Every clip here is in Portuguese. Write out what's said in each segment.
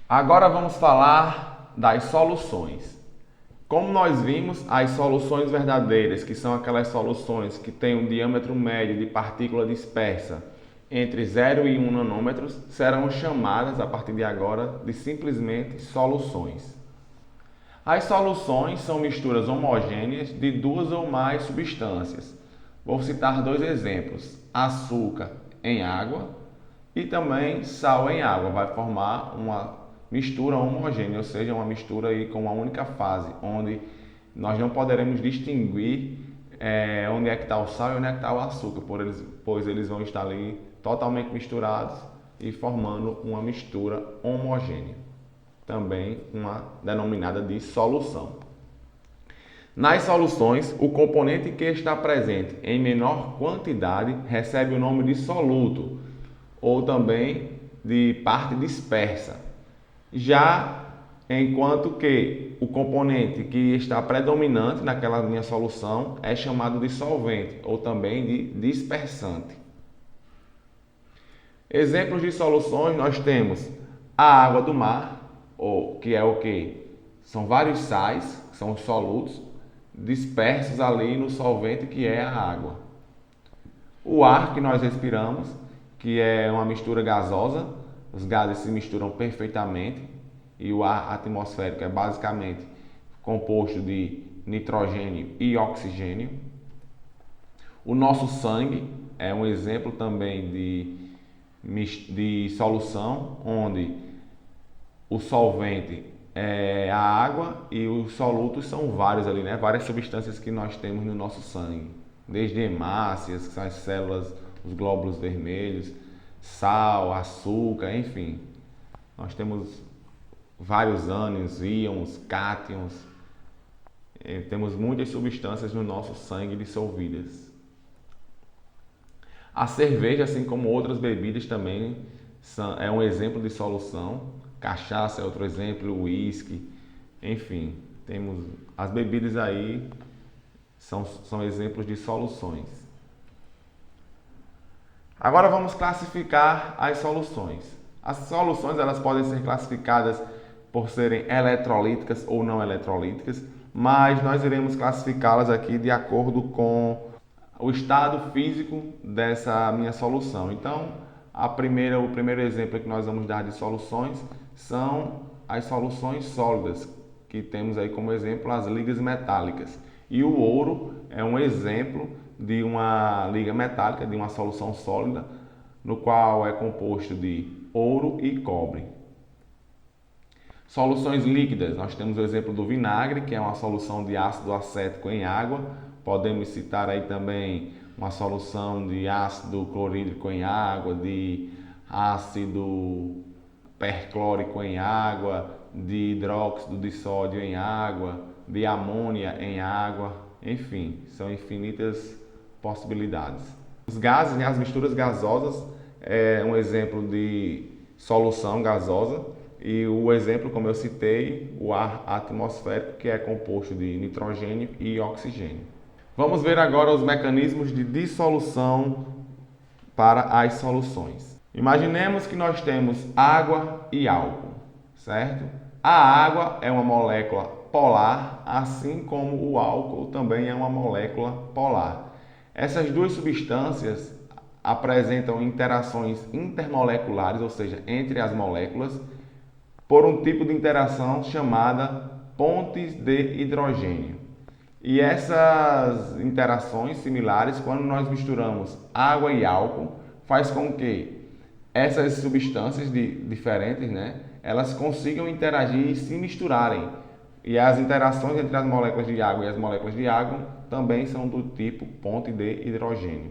Agora vamos falar das soluções. Como nós vimos, as soluções verdadeiras, que são aquelas soluções que têm um diâmetro médio de partícula dispersa entre 0 e 1 nanômetros, serão chamadas, a partir de agora, de simplesmente soluções. As soluções são misturas homogêneas de duas ou mais substâncias. Vou citar dois exemplos: açúcar em água e também sal em água. Vai formar uma mistura homogênea, ou seja, uma mistura aí com uma única fase, onde nós não poderemos distinguir onde é que está o sal e onde é que está o açúcar, pois eles vão estar ali totalmente misturados e formando uma mistura homogênea, também uma denominada de solução. Nas soluções, o componente que está presente em menor quantidade recebe o nome de soluto, ou também de parte dispersa. Já enquanto que o componente que está predominante naquela minha solução é chamado de solvente, ou também de dispersante. Exemplos de soluções nós temos a água do mar, que é o que? São vários sais, que são os solutos, dispersos ali no solvente que é a água. O ar que nós respiramos, que é uma mistura gasosa, os gases se misturam perfeitamente e o ar atmosférico é basicamente composto de nitrogênio e oxigênio. O nosso sangue é um exemplo também de solução, onde o solvente é a água e os solutos são vários ali, né? Várias substâncias que nós temos no nosso sangue, desde hemácias, que são as células, os glóbulos vermelhos, sal, açúcar, enfim. Nós temos vários ânions, íons, cátions, temos muitas substâncias no nosso sangue dissolvidas. A cerveja, assim como outras bebidas também, é um exemplo de solução. Cachaça é outro exemplo, o uísque, enfim, temos as bebidas aí, são exemplos de soluções. Agora vamos classificar as soluções. As soluções elas podem ser classificadas por serem eletrolíticas ou não eletrolíticas, mas nós iremos classificá-las aqui de acordo com o estado físico dessa minha solução. Então, o primeiro exemplo que nós vamos dar de soluções são as soluções sólidas, que temos aí como exemplo as ligas metálicas. E o ouro é um exemplo de uma liga metálica, de uma solução sólida, no qual é composto de ouro e cobre. Soluções líquidas, nós temos o exemplo do vinagre, que é uma solução de ácido acético em água. Podemos citar aí também uma solução de ácido clorídrico em água, de ácido perclórico em água, de hidróxido de sódio em água, de amônia em água, enfim, são infinitas possibilidades. Os gases, as misturas gasosas, é um exemplo de solução gasosa, e o exemplo, como eu citei, o ar atmosférico, que é composto de nitrogênio e oxigênio. Vamos ver agora os mecanismos de dissolução para as soluções. Imaginemos que nós temos água e álcool, certo? A água é uma molécula polar, assim como o álcool também é uma molécula polar. Essas duas substâncias apresentam interações intermoleculares, ou seja, entre as moléculas, por um tipo de interação chamada pontes de hidrogênio. E essas interações similares, quando nós misturamos água e álcool, faz com que essas substâncias diferentes, né, elas consigam interagir e se misturarem. E as interações entre as moléculas de água e as moléculas de água também são do tipo ponte de hidrogênio.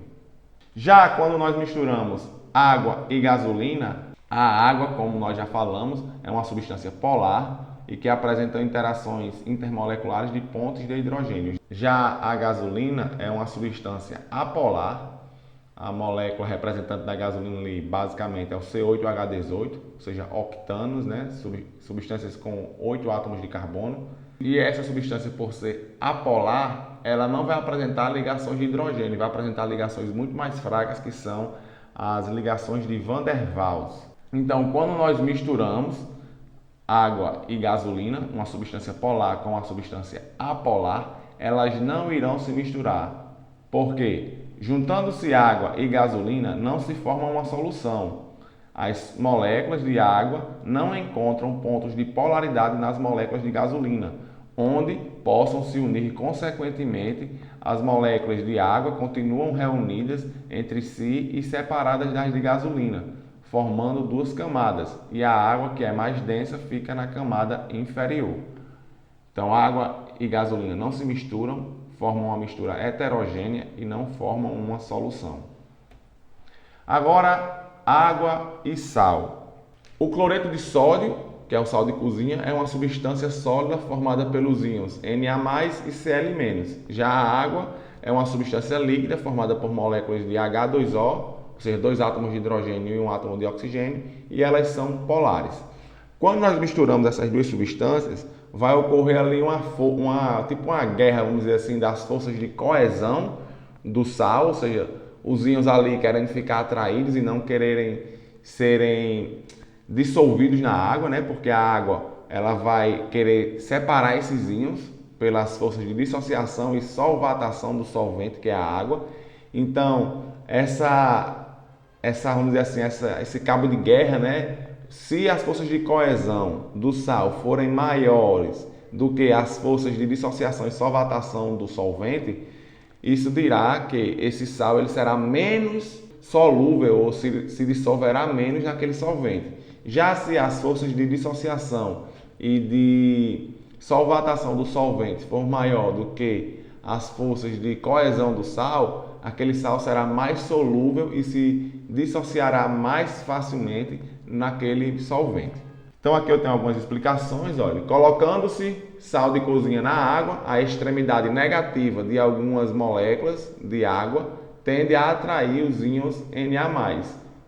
Já quando nós misturamos água e gasolina, a água, como nós já falamos, é uma substância polar e que apresenta interações intermoleculares de pontes de hidrogênio. Já a gasolina é uma substância apolar. A molécula representante da gasolina ali, basicamente é o C8H18, ou seja, octanos, né? Substâncias com 8 átomos de carbono. E essa substância, por ser apolar, ela não vai apresentar ligações de hidrogênio, vai apresentar ligações muito mais fracas, que são as ligações de Van der Waals. Então, quando nós misturamos água e gasolina, uma substância polar com uma substância apolar, elas não irão se misturar. Por quê? Juntando-se água e gasolina, não se forma uma solução. As moléculas de água não encontram pontos de polaridade nas moléculas de gasolina, onde possam se unir. Consequentemente, as moléculas de água continuam reunidas entre si e separadas das de gasolina, formando duas camadas, e a água, que é mais densa, fica na camada inferior. Então, água e gasolina não se misturam, formam uma mistura heterogênea e não formam uma solução. Agora, água e sal. O cloreto de sódio, que é o sal de cozinha, é uma substância sólida formada pelos íons Na+ e Cl-. Já a água é uma substância líquida formada por moléculas de H2O, ou seja, 2 átomos de hidrogênio e 1 átomo de oxigênio, e elas são polares. Quando nós misturamos essas duas substâncias, vai ocorrer ali uma guerra, vamos dizer assim, das forças de coesão do sal, ou seja, os íons ali querendo ficar atraídos e não quererem serem dissolvidos na água, né? Porque a água ela vai querer separar esses íons pelas forças de dissociação e solvatação do solvente, que é a água. Então, vamos dizer assim, esse cabo de guerra, né? Se as forças de coesão do sal forem maiores do que as forças de dissociação e solvatação do solvente, isso dirá que esse sal ele será menos solúvel ou se dissolverá menos naquele solvente. Já se as forças de dissociação e de solvatação do solvente for maior do que as forças de coesão do sal, aquele sal será mais solúvel e se dissociará mais facilmente naquele solvente. Então aqui eu tenho algumas explicações. Olha, colocando-se sal de cozinha na água, a extremidade negativa de algumas moléculas de água tende a atrair os íons Na+.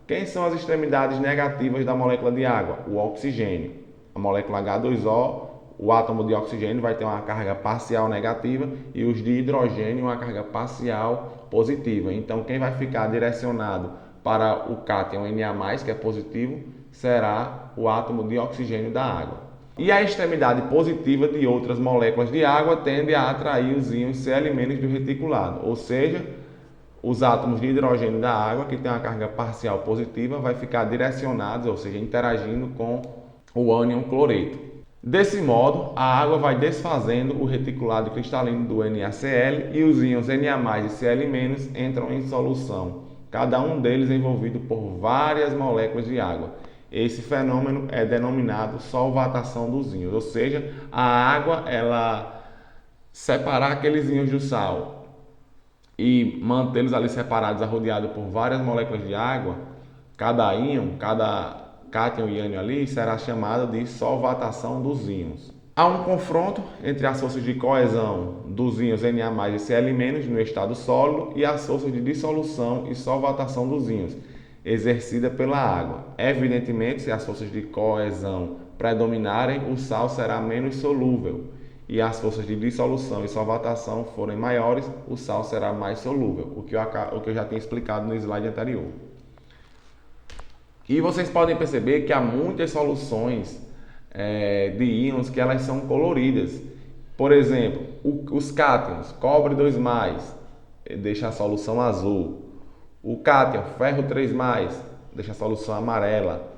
Quem são as extremidades negativas da molécula de água? O oxigênio. A molécula H2O, o átomo de oxigênio vai ter uma carga parcial negativa e os de hidrogênio uma carga parcial positiva. Então quem vai ficar direcionado para o cátion Na+, que é positivo, será o átomo de oxigênio da água. E a extremidade positiva de outras moléculas de água tende a atrair os íons Cl- do reticulado, ou seja, os átomos de hidrogênio da água, que tem uma carga parcial positiva, vai ficar direcionados, ou seja, interagindo com o ânion cloreto. Desse modo, a água vai desfazendo o reticulado cristalino do NaCl e os íons Na+ e Cl- entram em solução, cada um deles envolvido por várias moléculas de água. Esse fenômeno é denominado solvatação dos íons, ou seja, a água ela separar aqueles íons do sal e mantê-los ali separados, arrodeados por várias moléculas de água, cada íon, cada cátion e ânion ali será chamada de solvatação dos íons. Há um confronto entre as forças de coesão dos íons Na+ e Cl- no estado sólido e as forças de dissolução e solvatação dos íons, exercida pela água. Evidentemente, se as forças de coesão predominarem, o sal será menos solúvel, e as forças de dissolução e solvatação forem maiores, o sal será mais solúvel, o que eu já tinha explicado no slide anterior. E vocês podem perceber que há muitas soluções de íons que elas são coloridas. Por exemplo, os cátions, cobre 2+, deixa a solução azul. O cátion, ferro 3+, deixa a solução amarela.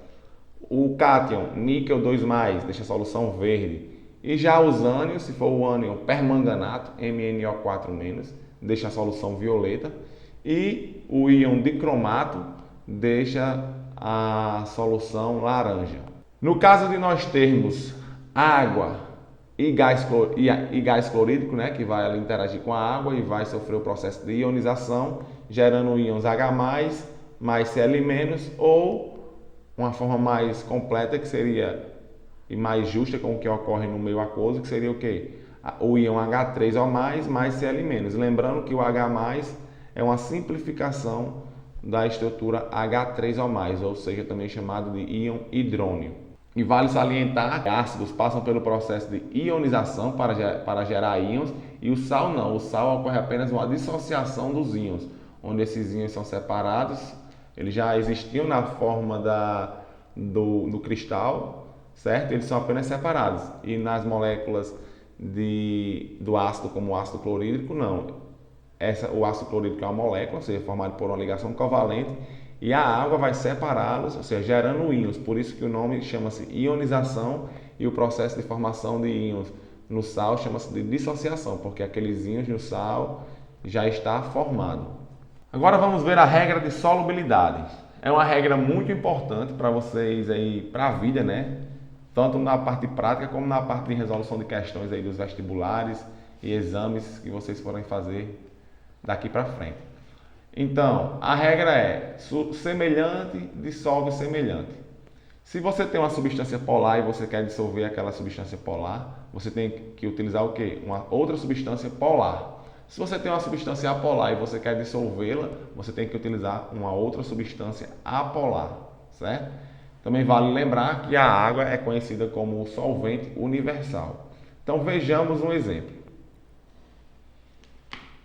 O cátion, níquel 2+, deixa a solução verde. E já os ânions, se for o ânion permanganato, MnO4-, deixa a solução violeta. E o íon dicromato deixa a solução laranja. No caso de nós termos água e gás clorídrico, né, que vai ali interagir com a água e vai sofrer o processo de ionização, gerando íons H+, mais Cl-, ou uma forma mais completa que seria e mais justa com o que ocorre no meio aquoso, que seria o quê? O íon H3O+, mais Cl-. Lembrando que o H+, é uma simplificação da estrutura H3O+, ou seja, também chamado de íon hidrônio. E vale salientar que ácidos passam pelo processo de ionização para gerar íons, e o sal não. O sal ocorre apenas uma dissociação dos íons, onde esses íons são separados. Eles já existiam na forma do cristal, certo? Eles são apenas separados. E nas moléculas do ácido, como o ácido clorídrico, não. O ácido clorídrico é uma molécula, ou seja, formado por uma ligação covalente, e a água vai separá-los, ou seja, gerando íons. Por isso que o nome chama-se ionização e o processo de formação de íons no sal chama-se de dissociação, porque aqueles íons no sal já está formado. Agora vamos ver a regra de solubilidade. É uma regra muito importante para vocês aí, para a vida, né? Tanto na parte prática como na parte de resolução de questões aí dos vestibulares e exames que vocês forem fazer daqui para frente. Então, a regra é semelhante dissolve semelhante. Se você tem uma substância polar e você quer dissolver aquela substância polar, você tem que utilizar o quê? Uma outra substância polar. Se você tem uma substância apolar e você quer dissolvê-la, você tem que utilizar uma outra substância apolar, certo? Também vale lembrar que a água é conhecida como solvente universal. Então vejamos um exemplo.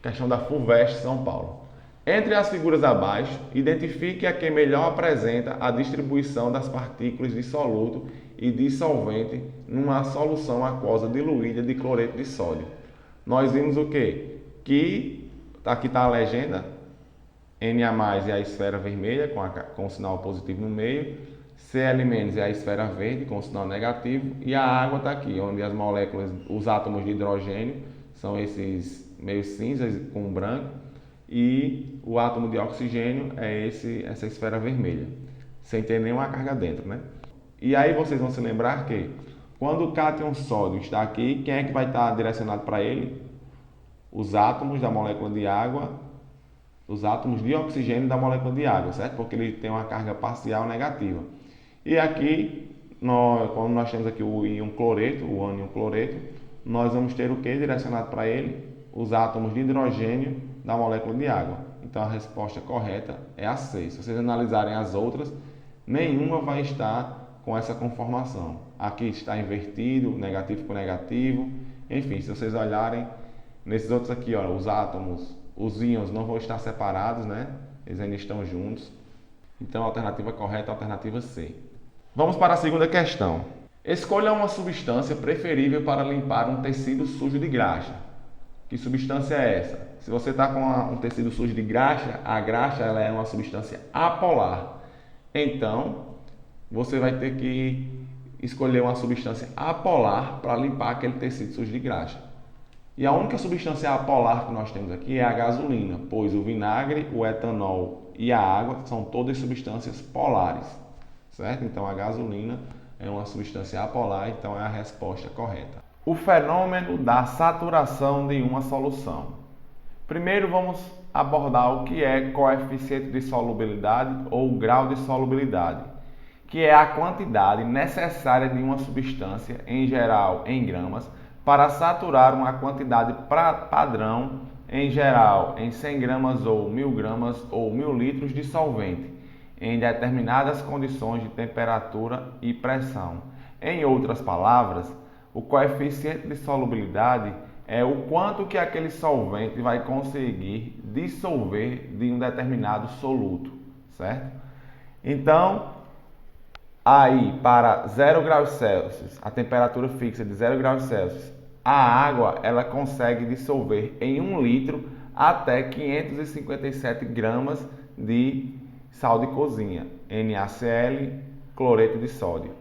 Questão da FUVEST São Paulo. Entre as figuras abaixo, identifique a que melhor apresenta a distribuição das partículas de soluto e dissolvente numa solução aquosa diluída de cloreto de sódio. Nós vimos o quê? Que aqui está a legenda, Na+ é a esfera vermelha com o sinal positivo no meio, Cl- é a esfera verde com o sinal negativo e a água está aqui, onde as moléculas, os átomos de hidrogênio são esses meio cinzas com branco e o átomo de oxigênio é essa esfera vermelha, sem ter nenhuma carga dentro, né? E aí vocês vão se lembrar que quando o cátion sódio está aqui, quem é que vai estar direcionado para ele? Os átomos da molécula de água, os átomos de oxigênio da molécula de água, certo? Porque ele tem uma carga parcial negativa. E aqui, quando nós temos aqui o íon cloreto, o ânion cloreto, nós vamos ter o que direcionado para ele? Os átomos de hidrogênio da molécula de água. Então a resposta correta é a C. Se vocês analisarem as outras, nenhuma vai estar com essa conformação. Aqui está invertido, negativo com negativo. Enfim, se vocês olharem nesses outros aqui, ó, os átomos, os íons não vão estar separados, né? Eles ainda estão juntos. Então a alternativa correta é a alternativa C. Vamos para a segunda questão. Escolha uma substância preferível para limpar um tecido sujo de graxa. Que substância é essa? Se você está com um tecido sujo de graxa, a graxa ela é uma substância apolar. Então, você vai ter que escolher uma substância apolar para limpar aquele tecido sujo de graxa. E a única substância apolar que nós temos aqui é a gasolina, pois o vinagre, o etanol e a água são todas substâncias polares, certo? Então a gasolina é uma substância apolar, então é a resposta correta. O fenômeno da saturação de uma solução. Primeiro vamos abordar o que é coeficiente de solubilidade ou grau de solubilidade, que é a quantidade necessária de uma substância, em geral em gramas, para saturar uma quantidade padrão, em geral em 100 gramas ou 1000 gramas ou 1000 litros de solvente, em determinadas condições de temperatura e pressão. Em outras palavras, o coeficiente de solubilidade é o quanto que aquele solvente vai conseguir dissolver de um determinado soluto, certo? Então, aí para 0 graus Celsius, a temperatura fixa de 0 graus Celsius, a água ela consegue dissolver em 1 litro até 557 gramas de sal de cozinha, NaCl, cloreto de sódio.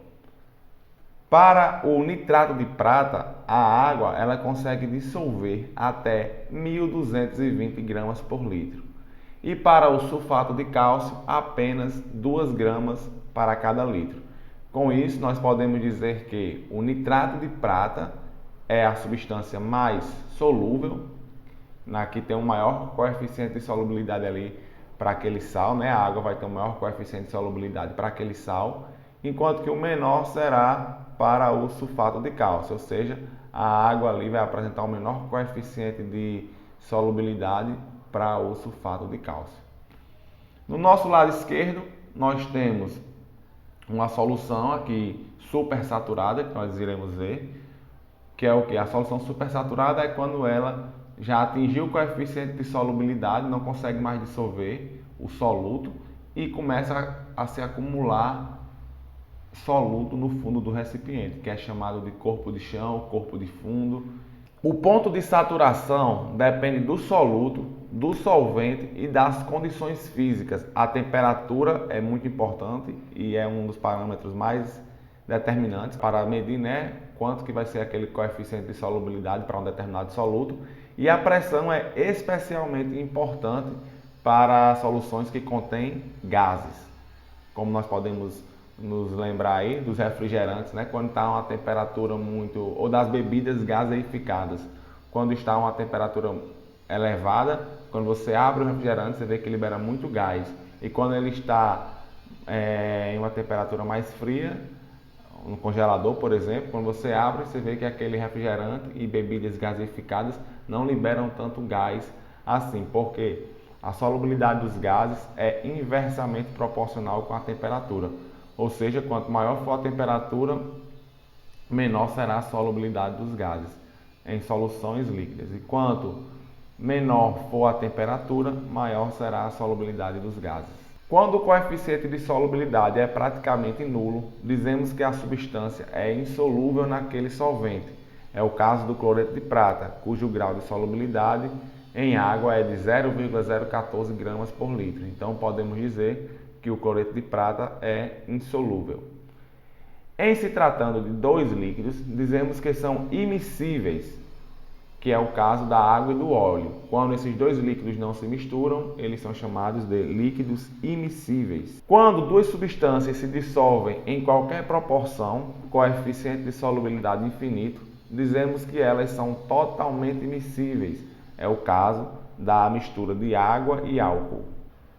Para o nitrato de prata, a água ela consegue dissolver até 1.220 gramas por litro. E para o sulfato de cálcio, apenas 2 gramas para cada litro. Com isso, nós podemos dizer que o nitrato de prata é a substância mais solúvel, aqui tem um maior coeficiente de solubilidade ali para aquele sal, né? A água vai ter um maior coeficiente de solubilidade para aquele sal, enquanto que o menor será para o sulfato de cálcio, ou seja, a água ali vai apresentar um menor coeficiente de solubilidade para o sulfato de cálcio. No nosso lado esquerdo, nós temos uma solução aqui supersaturada, que nós iremos ver, que é o que? A solução supersaturada é quando ela já atingiu o coeficiente de solubilidade, não consegue mais dissolver o soluto e começa a se acumular soluto no fundo do recipiente, que é chamado de corpo de chão, corpo de fundo. O ponto de saturação depende do soluto, do solvente e das condições físicas. A temperatura é muito importante e é um dos parâmetros mais determinantes para medir, né, quanto que vai ser aquele coeficiente de solubilidade para um determinado soluto. E a pressão é especialmente importante para soluções que contêm gases, como nós podemos nos lembrar aí dos refrigerantes, né? Quando está uma temperatura muito, ou das bebidas gaseificadas, quando está uma temperatura elevada, quando você abre o refrigerante, você vê que libera muito gás. E quando ele está em uma temperatura mais fria, no congelador, por exemplo, quando você abre, você vê que aquele refrigerante e bebidas gaseificadas não liberam tanto gás assim, porque a solubilidade dos gases é inversamente proporcional com a temperatura. Ou seja, quanto maior for a temperatura, menor será a solubilidade dos gases em soluções líquidas. E quanto menor for a temperatura, maior será a solubilidade dos gases. Quando o coeficiente de solubilidade é praticamente nulo, dizemos que a substância é insolúvel naquele solvente. É o caso do cloreto de prata, cujo grau de solubilidade em água é de 0,014 gramas por litro. Então podemos dizer que o cloreto de prata é insolúvel. Em se tratando de dois líquidos, dizemos que são immiscíveis, que é o caso da água e do óleo. Quando esses dois líquidos não se misturam, eles são chamados de líquidos immiscíveis. Quando duas substâncias se dissolvem em qualquer proporção, coeficiente de solubilidade infinito, dizemos que elas são totalmente immiscíveis. É o caso da mistura de água e álcool.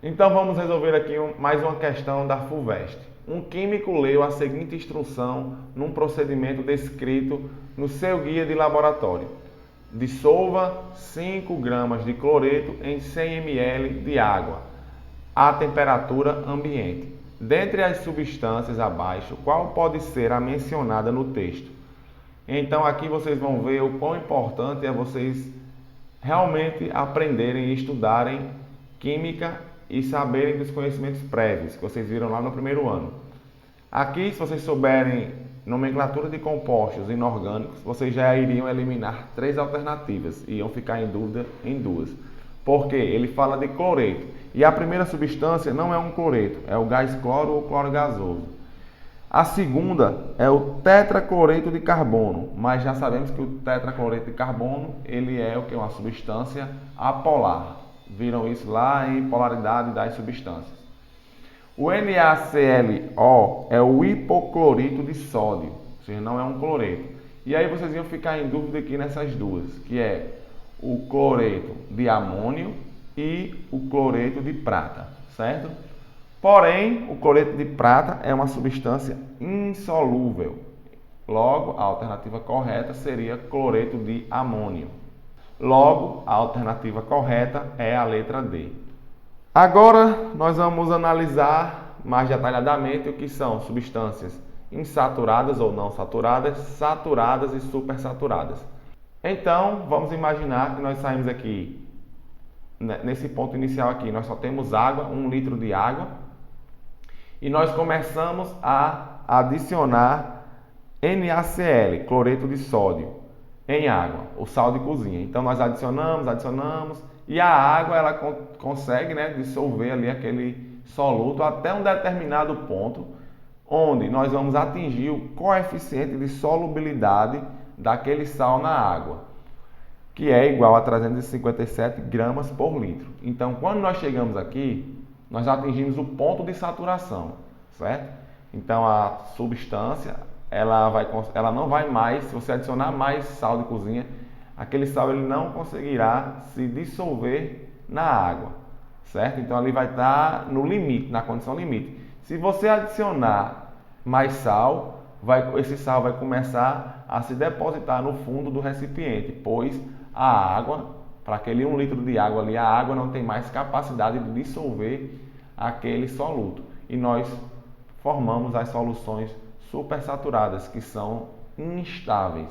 Então vamos resolver aqui mais uma questão da FUVEST. Um químico leu a seguinte instrução num procedimento descrito no seu guia de laboratório. Dissolva 5 gramas de cloreto em 100 ml de água à temperatura ambiente. Dentre as substâncias abaixo, qual pode ser a mencionada no texto? Então aqui vocês vão ver o quão importante é vocês realmente aprenderem e estudarem química e saberem dos conhecimentos prévios que vocês viram lá no primeiro ano. Aqui, se vocês souberem nomenclatura de compostos inorgânicos, vocês já iriam eliminar 3 alternativas e iam ficar em dúvida em 2. Porque ele fala de cloreto e a primeira substância não é um cloreto, é o gás cloro ou cloro gasoso. A segunda é o tetracloreto de carbono, mas já sabemos que o tetracloreto de carbono ele é o que? Uma substância apolar. Viram isso lá em polaridade das substâncias. O NaClO é o hipoclorito de sódio, ou seja, não é um cloreto. E aí vocês iam ficar em dúvida aqui nessas duas, que é o cloreto de amônio e o cloreto de prata, certo? Porém, o cloreto de prata é uma substância insolúvel. Logo, a alternativa correta seria cloreto de amônio. Logo, a alternativa correta é a letra D. Agora, nós vamos analisar mais detalhadamente o que são substâncias insaturadas ou não saturadas, saturadas e supersaturadas. Então, vamos imaginar que nós saímos aqui, nesse ponto inicial aqui, nós só temos água, 1 litro de água, e nós começamos a adicionar NaCl, cloreto de sódio, em água, o sal de cozinha. Então nós adicionamos e a água ela consegue, né, dissolver ali aquele soluto até um determinado ponto, onde nós vamos atingir o coeficiente de solubilidade daquele sal na água, que é igual a 357 gramas por litro. Então quando nós chegamos aqui, nós atingimos o ponto de saturação, certo? Então a substância ela não vai mais, se você adicionar mais sal de cozinha, aquele sal ele não conseguirá se dissolver na água, certo? Então ali vai estar no limite, na condição limite. Se você adicionar mais sal, esse sal vai começar a se depositar no fundo do recipiente, pois a água, para aquele 1 litro de água ali, a água não tem mais capacidade de dissolver aquele soluto. E nós formamos as soluções supersaturadas, que são instáveis,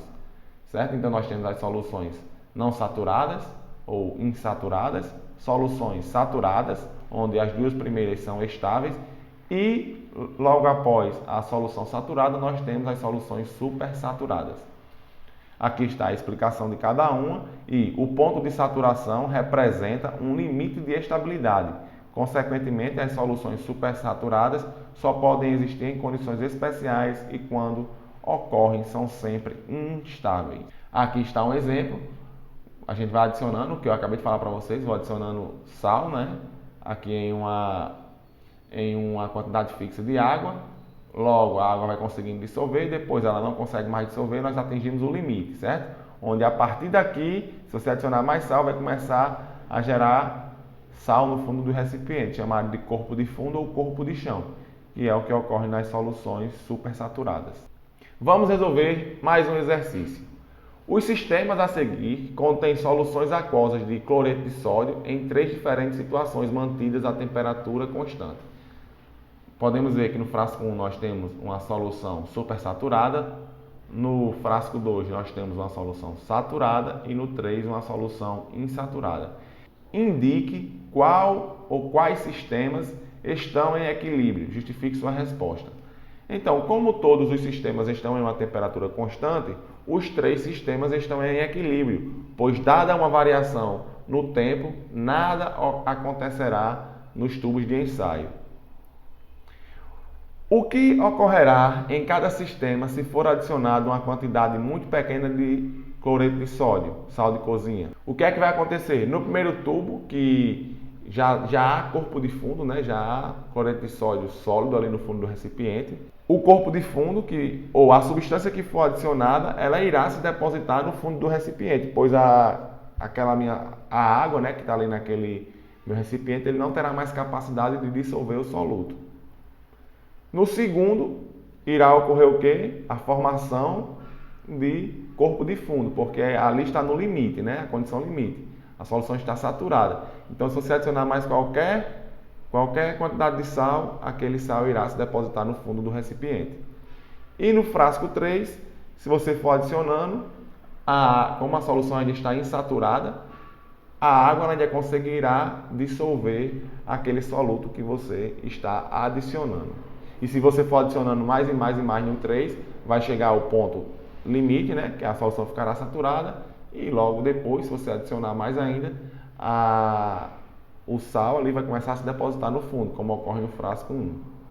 certo? Então nós temos as soluções não saturadas ou insaturadas, soluções saturadas, onde as duas primeiras são estáveis, E logo após a solução saturada, nós temos as soluções supersaturadas. Aqui está a explicação de cada uma e o ponto de saturação representa um limite de estabilidade. Consequentemente, as soluções supersaturadas só podem existir em condições especiais e quando ocorrem são sempre instáveis. Aqui está um exemplo. A gente vai adicionando o que eu acabei de falar para vocês, vou adicionando sal, né? Aqui em uma quantidade fixa de água. Logo, a água vai conseguindo dissolver e depois ela não consegue mais dissolver, nós atingimos o limite, certo? Onde a partir daqui, se você adicionar mais sal, vai começar a gerar sal no fundo do recipiente, chamado de corpo de fundo ou corpo de chão, que é o que ocorre nas soluções supersaturadas. Vamos resolver mais um exercício. Os sistemas a seguir contêm soluções aquosas de cloreto de sódio em 3 diferentes situações mantidas a temperatura constante. Podemos ver que no frasco 1 nós temos uma solução supersaturada, no frasco 2 nós temos uma solução saturada e no 3 uma solução insaturada. Indique qual ou quais sistemas estão em equilíbrio, justifique sua resposta. Então, como todos os sistemas estão em uma temperatura constante, os 3 sistemas estão em equilíbrio, pois dada uma variação no tempo, nada acontecerá nos tubos de ensaio. O que ocorrerá em cada sistema se for adicionado uma quantidade muito pequena de cloreto de sódio, sal de cozinha? O que é que vai acontecer? No primeiro tubo, que já há corpo de fundo, né? Já há cloreto de sódio sólido ali no fundo do recipiente. O corpo de fundo, ou a substância que for adicionada, ela irá se depositar no fundo do recipiente, pois a água, né, que está ali naquele meu recipiente, ele não terá mais capacidade de dissolver o soluto. No segundo, irá ocorrer o quê? A formação de corpo de fundo, porque ali está no limite, né? A condição limite. A solução está saturada. Então, se você adicionar mais qualquer quantidade de sal, aquele sal irá se depositar no fundo do recipiente. E no frasco 3, se você for adicionando, como a solução ainda está insaturada, a água ainda conseguirá dissolver aquele soluto que você está adicionando. E se você for adicionando mais e mais e mais no 3, vai chegar ao ponto limite, né, que a solução ficará saturada, e logo depois, se você adicionar mais ainda, o sal ali vai começar a se depositar no fundo, como ocorre no frasco 1.